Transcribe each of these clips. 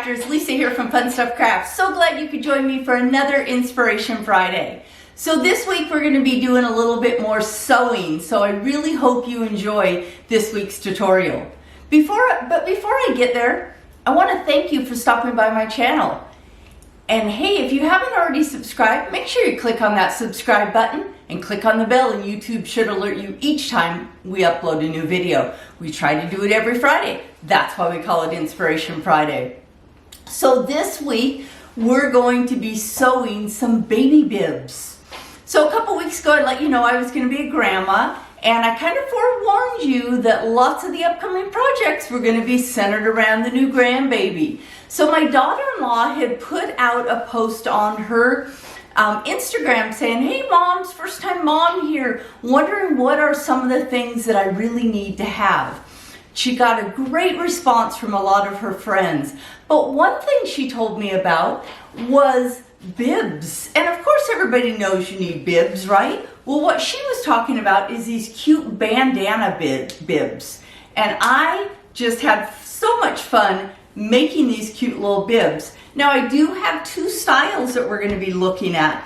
Crafters, Lisa here from Fun Stuff Crafts. So glad you could join me for another Inspiration Friday. So this week we're going to be doing a little bit more sewing, so I really hope you enjoy this week's tutorial. Before I get there, I want to thank you for stopping by my channel. And hey, if you haven't already subscribed, make sure you click on that subscribe button and click on the bell, and YouTube should alert you each time we upload a new video. We try to do it every Friday. That's why we call it Inspiration Friday. So this week, we're going to be sewing some baby bibs. So a couple weeks ago, I let you know I was going to be a grandma, and I kind of forewarned you that lots of the upcoming projects were going to be centered around the new grandbaby. So my daughter-in-law had put out a post on her Instagram saying, "Hey moms, first time mom here, wondering what are some of the things that I really need to have." She got a great response from a lot of her friends. But one thing she told me about was bibs. And of course everybody knows you need bibs, right? Well, what she was talking about is these cute bandana bibs. And I just had so much fun making these cute little bibs. Now I do have two styles that we're going to be looking at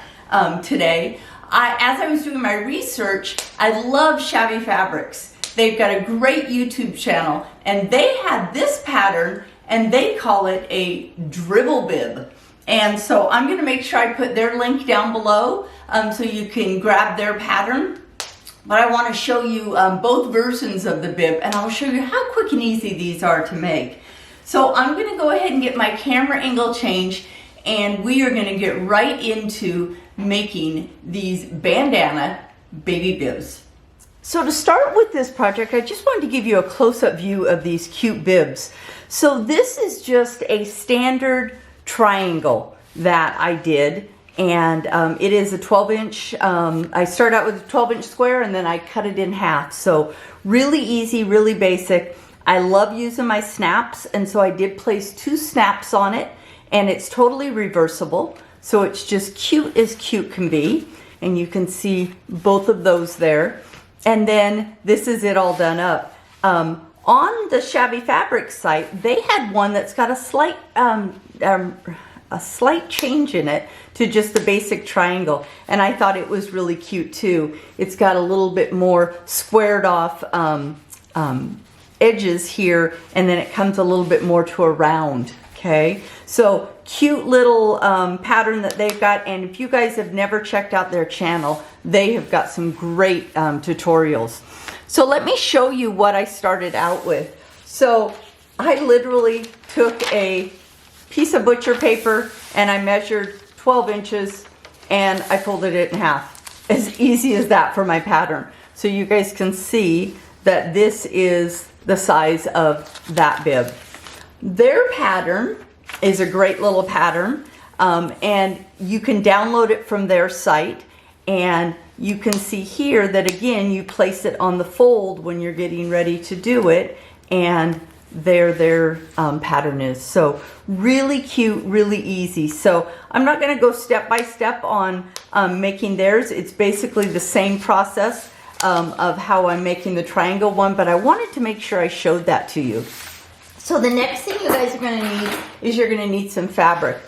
today. As I was doing my research, I love Shabby Fabrics. They've got a great YouTube channel, and they had this pattern, and they call it a dribble bib. And so I'm going to make sure I put their link down below so you can grab their pattern. But I want to show you both versions of the bib, and I'll show you how quick and easy these are to make. So I'm going to go ahead and get my camera angle changed, and we are going to get right into making these bandana baby bibs. So to start with this project, I just wanted to give you a close-up view of these cute bibs. So this is just a standard triangle that I did, and it is a 12-inch. I start out with a 12-inch square, and then I cut it in half. So really easy, really basic. I love using my snaps, and so I did place 2 snaps on it, and it's totally reversible. So it's just cute as cute can be, and you can see both of those there. And then this is it all done up. On the Shabby Fabrics site, they had one that's got a slight change in it to just the basic triangle, and I thought it was really cute too. It's got a little bit more squared off edges here, and then it comes a little bit more to a round. Okay, so cute little pattern that they've got, and if you guys have never checked out their channel, they have got some great tutorials. So let me show you what I started out with. So I literally took a piece of butcher paper and I measured 12 inches and I folded it in half. As easy as that for my pattern. So you guys can see that this is the size of that bib. Their pattern is a great little pattern, and you can download it from their site, and you can see here that again you place it on the fold when you're getting ready to do it, and there their pattern is. So really cute, really easy. So I'm not going to go step by step on making theirs. It's basically the same process of how I'm making the triangle one, but I wanted to make sure I showed that to you. So the next thing you guys are going to need is you're going to need some fabric.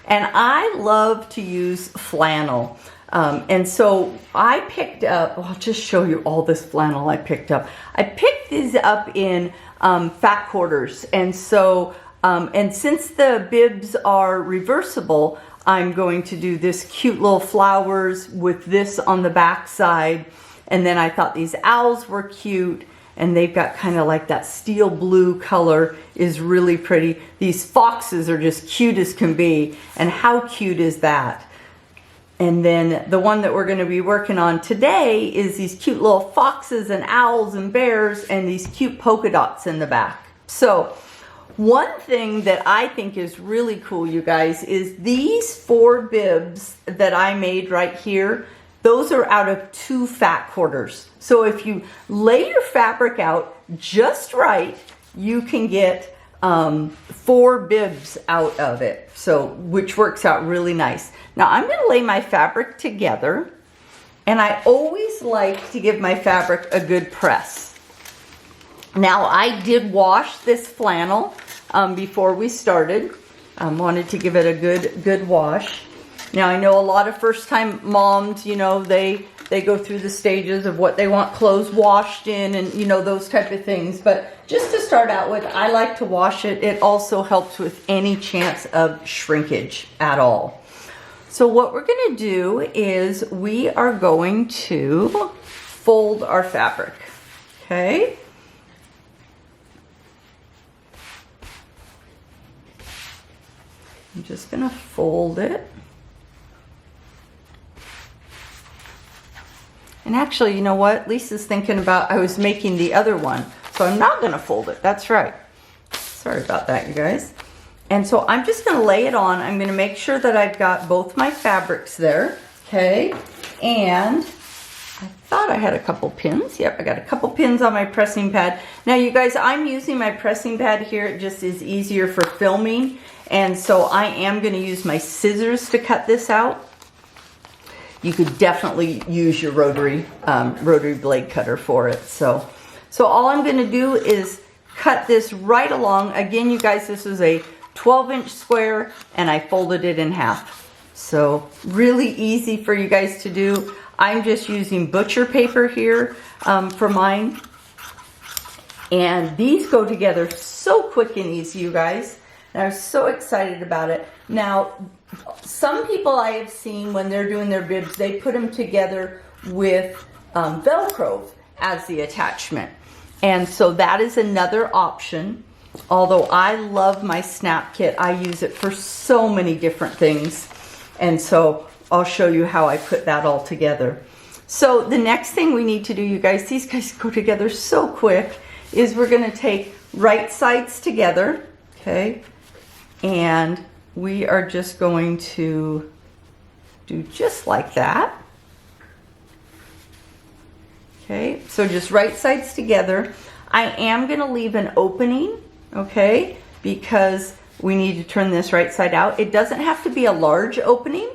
And I love to use flannel. And so I picked up, I'll just show you all this flannel I picked up. I picked these up in fat quarters. And so, and since the bibs are reversible, I'm going to do this cute little flowers with this on the back side. And then I thought these owls were cute. And they've got kind of like that steel blue color is really pretty. These foxes are just cute as can be. And how cute is that? And then the one that we're going to be working on today is these cute little foxes and owls and bears and these cute polka dots in the back. So one thing that I think is really cool, you guys, is these 4 bibs that I made right here. Those are out of 2 fat quarters. So if you lay your fabric out just right, you can get 4 bibs out of it. So, which works out really nice. Now I'm going to lay my fabric together, and I always like to give my fabric a good press. Now I did wash this flannel before we started, Wanted to give it a good wash. Now I know a lot of first-time moms, you know, they go through the stages of what they want clothes washed in and, you know, those type of things. But just to start out with, I like to wash it. It also helps with any chance of shrinkage at all. So what we're going to do is we are going to fold our fabric, okay? I'm just going to fold it. And actually, you know what? Lisa's thinking about, I was making the other one, so I'm not going to fold it. That's right. Sorry about that, you guys. And so I'm just going to lay it on. I'm going to make sure that I've got both my fabrics there, okay? And I thought I had a couple pins. Yep, I got a couple pins on my pressing pad. Now, you guys, I'm using my pressing pad here. It just is easier for filming. And so I am going to use my scissors to cut this out. You could definitely use your rotary blade cutter for it. So all I'm going to do is cut this right along. Again, you guys, this is a 12-inch square, and I folded it in half. So really easy for you guys to do. I'm just using butcher paper here for mine. And these go together so quick and easy, you guys. And I was so excited about it. Now, some people I have seen when they're doing their bibs, they put them together with Velcro as the attachment. And so that is another option. Although I love my snap kit, I use it for so many different things. And so I'll show you how I put that all together. So the next thing we need to do, you guys, these guys go together so quick, is we're going to take right sides together, okay? And we are just going to do just like that. Okay, so just right sides together. I am going to leave an opening, okay, because we need to turn this right side out. It doesn't have to be a large opening,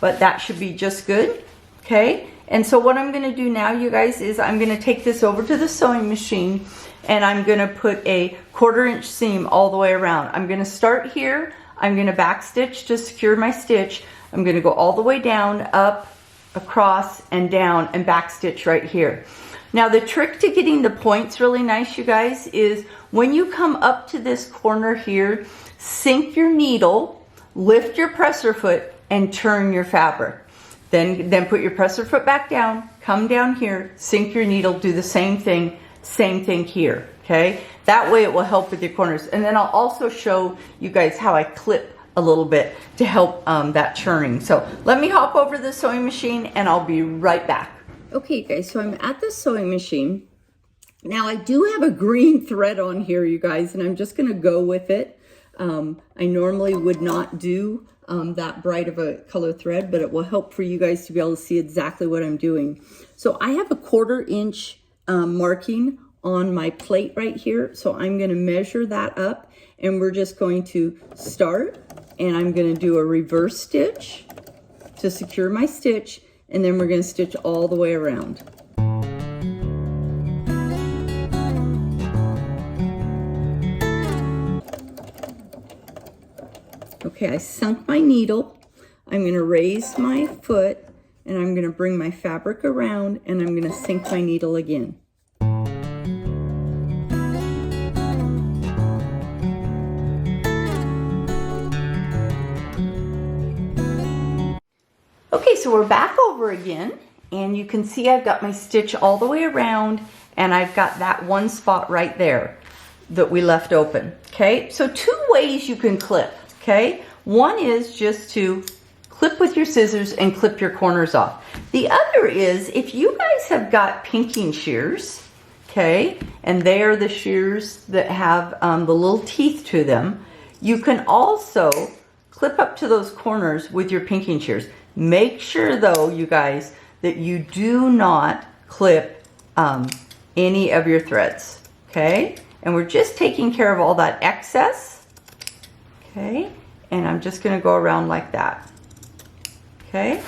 but that should be just good, okay? And so what I'm going to do now, you guys, is I'm going to take this over to the sewing machine, and I'm going to put a 1/4 inch seam all the way around. I'm going to start here. I'm going to back stitch to secure my stitch. I'm going to go all the way down, up, across, and down, and back stitch right here. Now the trick to getting the points really nice, you guys, is when you come up to this corner here, sink your needle, lift your presser foot, and turn your fabric. Then put your presser foot back down, come down here, sink your needle, do the same thing here, okay? That way it will help with your corners. And then I'll also show you guys how I clip a little bit to help that turning. So let me hop over the sewing machine and I'll be right back. Okay guys, so I'm at the sewing machine. Now I do have a green thread on here, you guys, and I'm just gonna go with it. I normally would not do that bright of a color thread, but it will help for you guys to be able to see exactly what I'm doing. So I have a 1/4 inch marking on my plate right here. So I'm going to measure that up, and we're just going to start, and I'm going to do a reverse stitch to secure my stitch, and then we're going to stitch all the way around. Okay, I sunk my needle. I'm going to raise my foot, and I'm going to bring my fabric around, and I'm going to sink my needle again. Okay, so we're back over again, and you can see I've got my stitch all the way around, and I've got that one spot right there that we left open. Okay, so 2 ways you can clip. Okay, one is just to clip with your scissors and clip your corners off. The other is if you guys have got pinking shears, okay, and they are the shears that have the little teeth to them, you can also clip up to those corners with your pinking shears. Make sure though, you guys, that you do not clip any of your threads, okay? And we're just taking care of all that excess, okay? And I'm just gonna go around like that, okay?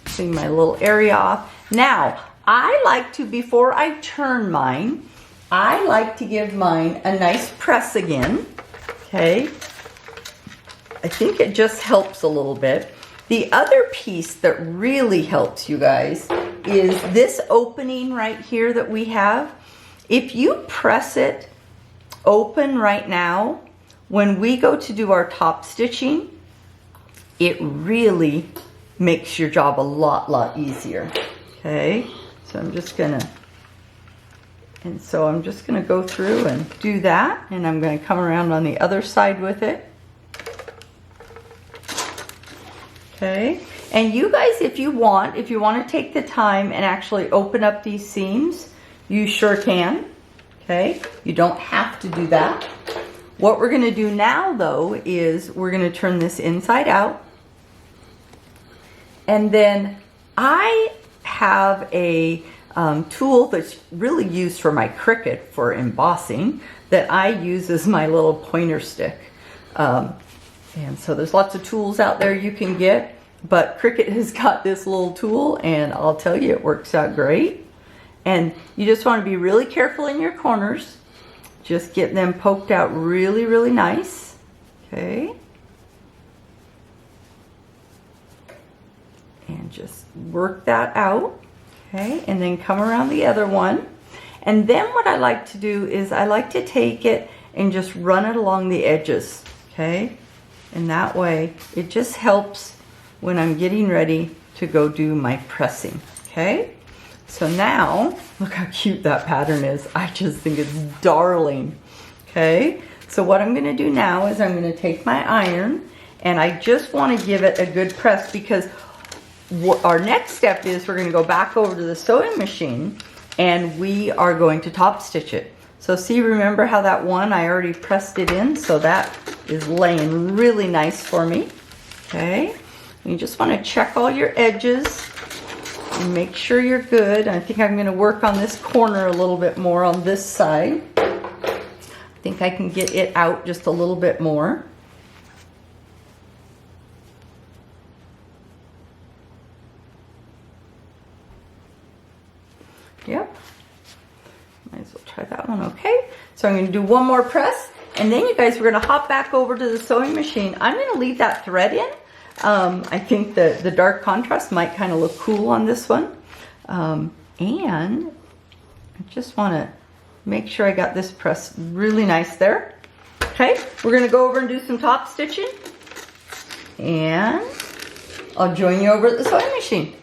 Clean my little area off. Now, I like to, before I turn mine, I like to give mine a nice press again, okay? I think it just helps a little bit. The other piece that really helps you guys is this opening right here that we have. If you press it open right now, when we go to do our top stitching, it really makes your job a lot easier. Okay, so I'm just gonna go through and do that, and I'm gonna come around on the other side with it. Okay, and you guys, if you want to take the time and actually open up these seams, you sure can. Okay, you don't have to do that. What we're going to do now, though, is we're going to turn this inside out. And then I have a tool that's really used for my Cricut for embossing that I use as my little pointer stick. And so there's lots of tools out there you can get, but Cricut has got this little tool, and I'll tell you, it works out great. And you just want to be really careful in your corners. Just get them poked out really nice. Okay. And just work that out. Okay, and then come around the other one. And then what I like to do is I like to take it and just run it along the edges. Okay, and that way it just helps when I'm getting ready to go do my pressing. Okay, so now look how cute that pattern is. I just think it's darling. Okay, so what I'm going to do now is I'm going to take my iron, and I just want to give it a good press, because our next step is we're going to go back over to the sewing machine and we are going to top stitch it. So see, remember how that one I already pressed it in, so that is laying really nice for me. Okay, and you just want to check all your edges and make sure you're good. I think I'm going to work on this corner a little bit more on this side. I think I can get it out just a little bit more. Yep, might as well try that one. Okay, so I'm going to do one more press, and then you guys, we're going to hop back over to the sewing machine. I'm going to leave that thread in. I think the dark contrast might kind of look cool on this one. And I just want to make sure I got this pressed really nice there. Okay, we're going to go over and do some top stitching, and I'll join you over at the sewing machine.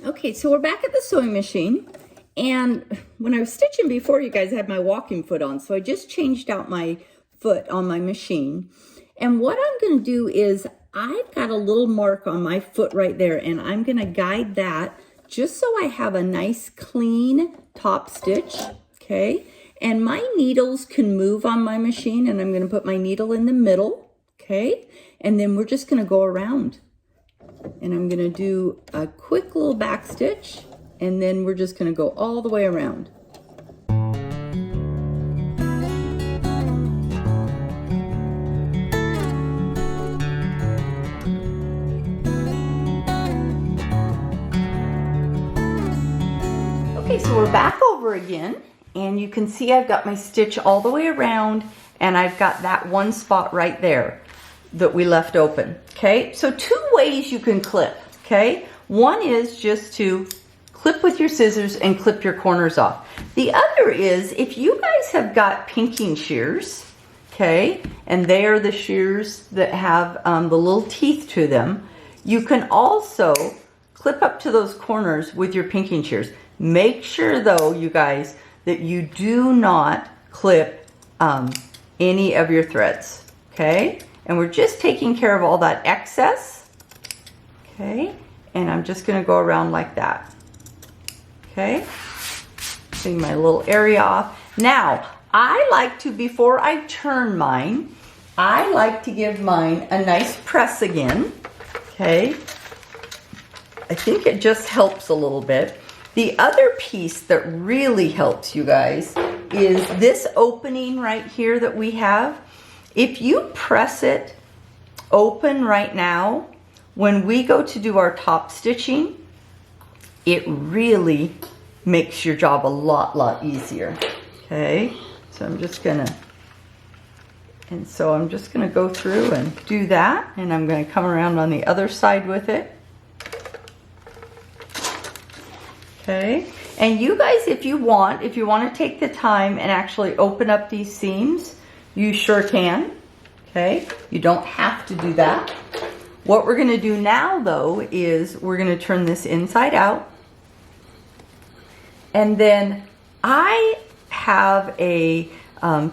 Okay, so we're back at the sewing machine. And when I was stitching before, you guys, had my walking foot on. So I just changed out my foot on my machine. And what I'm going to do is I've got a little mark on my foot right there. And I'm going to guide that just so I have a nice clean top stitch. Okay. And my needles can move on my machine. And I'm going to put my needle in the middle. Okay. And then we're just going to go around. And I'm going to do a quick little back stitch. And then we're just going to go all the way around. Okay, so we're back over again, and you can see I've got my stitch all the way around, and I've got that one spot right there that we left open. Okay, so two ways you can clip. Okay, one is just to clip with your scissors and clip your corners off. The other is, if you guys have got pinking shears, okay, and they are the shears that have the little teeth to them, you can also clip up to those corners with your pinking shears. Make sure, though, you guys, that you do not clip any of your threads, okay? And we're just taking care of all that excess, okay? And I'm just going to go around like that. Okay, clean my little area off. Now, I like to, before I turn mine, I like to give mine a nice press again. Okay, I think it just helps a little bit. The other piece that really helps you guys is this opening right here that we have. If you press it open right now, when we go to do our top stitching, it really makes your job a lot easier. Okay, so I'm just gonna And so I'm just going to go through and do that, and I'm going to come around on the other side with it. Okay, and you guys, if you want to take the time and actually open up these seams, you sure can. Okay, you don't have to do that. What we're going to do now though is we're going to turn this inside out, and then I have a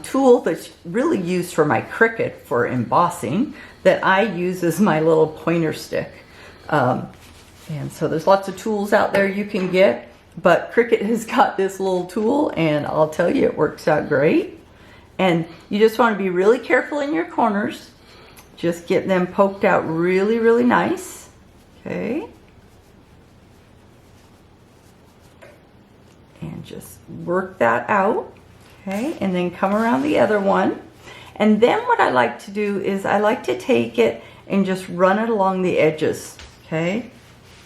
tool that's really used for my Cricut for embossing that I use as my little pointer stick. And so there's lots of tools out there you can get, but Cricut has got this little tool, and I'll tell you, it works out great. And you just want to be really careful in your corners. Just get them poked out really, really nice. Okay. And just work that out. Okay, and then come around the other one. And then what I like to do is I like to take it and just run it along the edges. Okay,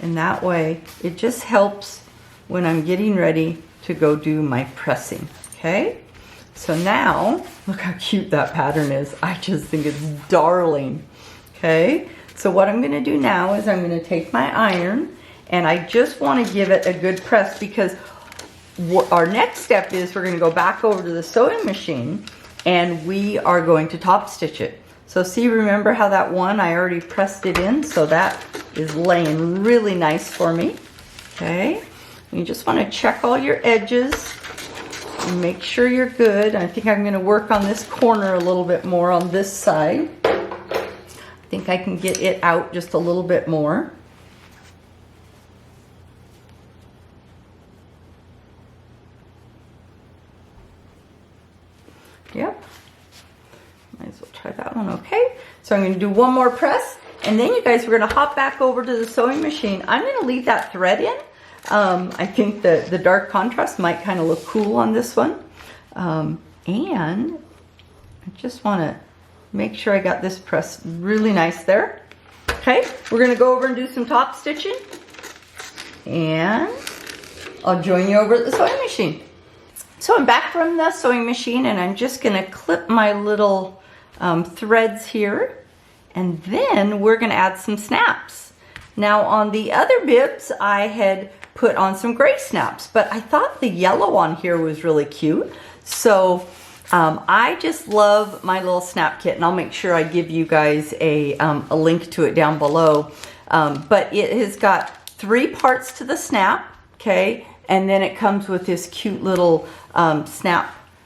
and that way it just helps when I'm getting ready to go do my pressing. Okay, so now look how cute that pattern is. I just think it's darling. Okay, so what I'm going to do now is I'm going to take my iron, and I just want to give it a good press, because our next step is we're going to go back over to the sewing machine and we are going to top stitch it. So see, remember how that one I already pressed it in, so that is laying really nice for me. Okay, you just want to check all your edges and make sure you're good. I think I'm going to work on this corner a little bit more on this side. I think I can get it out just a little bit more. Yep, might as well try that one. Okay, so I'm going to do one more press, and then you guys, we're going to hop back over to the sewing machine. I'm going to leave that thread in. I think the dark contrast might kind of look cool on this one. And I just want to make sure I got this pressed really nice there. Okay, we're going to go over and do some top stitching, and I'll join you over at the sewing machine. So I'm back from the sewing machine, and I'm just going to clip my little threads here, and then we're going to add some snaps. Now on the other bibs I had put on some gray snaps, but I thought the yellow on here was really cute. So I just love my little snap kit, and I'll make sure I give you guys a link to it down below. But it has got 3 parts to the snap, okay? And then it comes with this cute little snapper,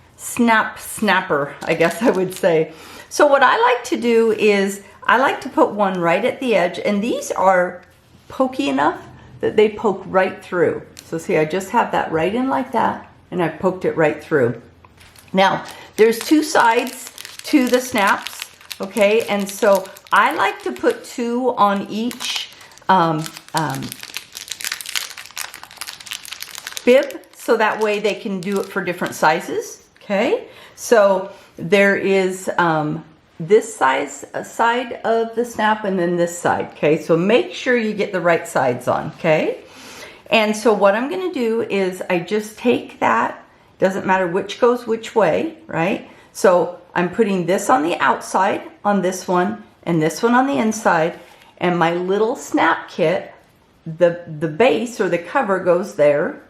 I guess I would say. So what I like to do is I like to put one right at the edge, and these are pokey enough that they poke right through. So see, I just have that right in like that, and I poked it right through. Now, there's 2 sides to the snaps, okay? And so I like to put 2 on each bib, so that way they can do it for different sizes. Okay, so there is this side of the snap, and then this side. Okay, so make sure you get the right sides on. Okay, and so what I'm going to do is I just take that, doesn't matter which goes which way, right? So I'm putting this on the outside on this one, and this one on the inside, and my little snap kit, the base or the cover goes there,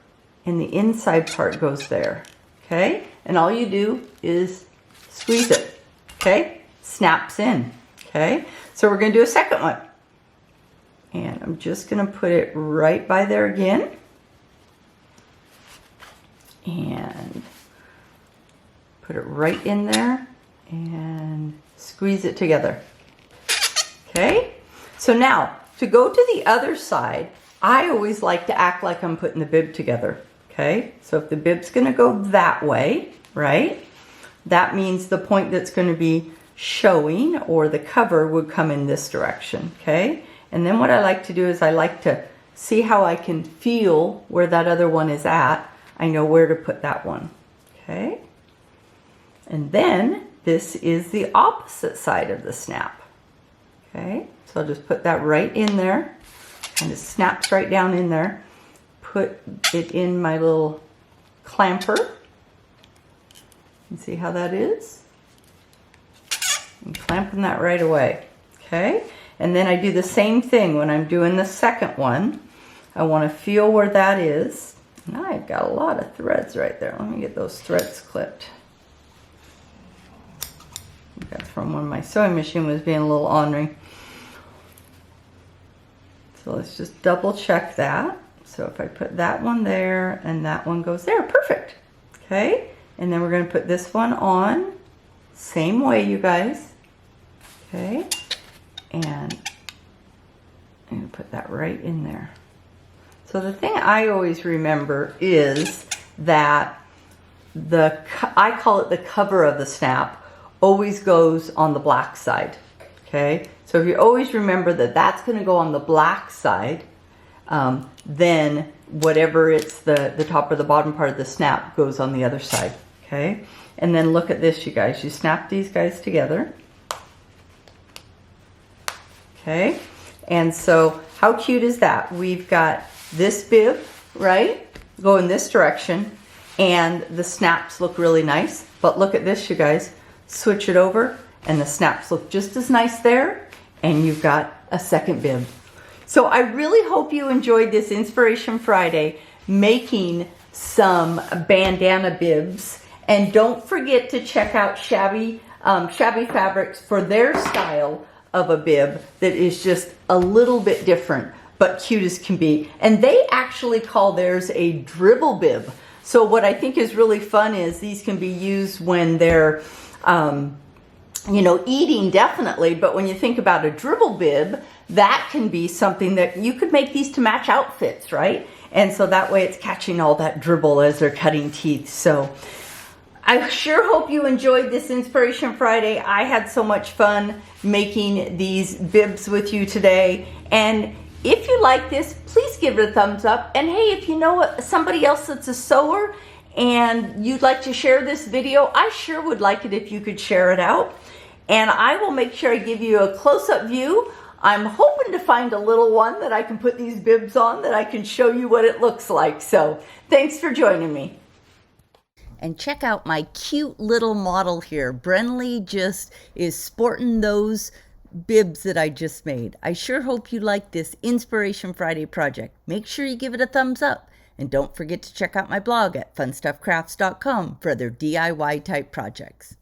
and the inside part goes there. Okay, and all you do is squeeze it. Okay, snaps in. Okay, so we're going to do a second one, and I'm just going to put it right by there again, and put it right in there and squeeze it together. Okay, so now to go to the other side, I always like to act like I'm putting the bib together. Okay, so if the bib's going to go that way, right, that means the point that's going to be showing, or the cover, would come in this direction. Okay, and then what I like to do is I like to see how I can feel where that other one is at. I know where to put that one. Okay, and then this is the opposite side of the snap. Okay, so I'll just put that right in there, and it snaps right down in there. Put it in my little clamper, and see how that is. I'm clamping that right away, okay? And then I do the same thing when I'm doing the second one. I want to feel where that is. And I've got a lot of threads right there. Let me get those threads clipped. That's from when my sewing machine was being a little ornery. So let's just double check that. So if I put that one there and that one goes there, perfect. Okay, and then we're going to put this one on, same way, you guys. Okay, and I'm going to put that right in there. So the thing I always remember is that I call it the cover of the snap, always goes on the black side. Okay, so if you always remember that that's going to go on the black side, then whatever it's the top or the bottom part of the snap goes on the other side. Okay, and then look at this, you guys. You snap these guys together. Okay, and so how cute is that? We've got this bib, right, go in this direction, and the snaps look really nice. But look at this, you guys. Switch it over, and the snaps look just as nice there, and you've got a second bib. So I really hope you enjoyed this Inspiration Friday making some bandana bibs, and don't forget to check out Shabby Fabrics for their style of a bib that is just a little bit different but cute as can be. And they actually call theirs a dribble bib. So what I think is really fun is these can be used when they're you know, eating, definitely, but when you think about a dribble bib, that can be something that you could make these to match outfits, right? And so that way it's catching all that dribble as they're cutting teeth. So I sure hope you enjoyed this Inspiration Friday. I had so much fun making these bibs with you today. And if you like this, please give it a thumbs up. And hey, if you know somebody else that's a sewer and you'd like to share this video, I sure would like it if you could share it out. And I will make sure I give you a close-up view. I'm hoping to find a little one that I can put these bibs on that I can show you what it looks like. So thanks for joining me. And check out my cute little model here. Brenly just is sporting those bibs that I just made. I sure hope you like this Inspiration Friday project. Make sure you give it a thumbs up. And don't forget to check out my blog at funstuffcrafts.com for other DIY type projects.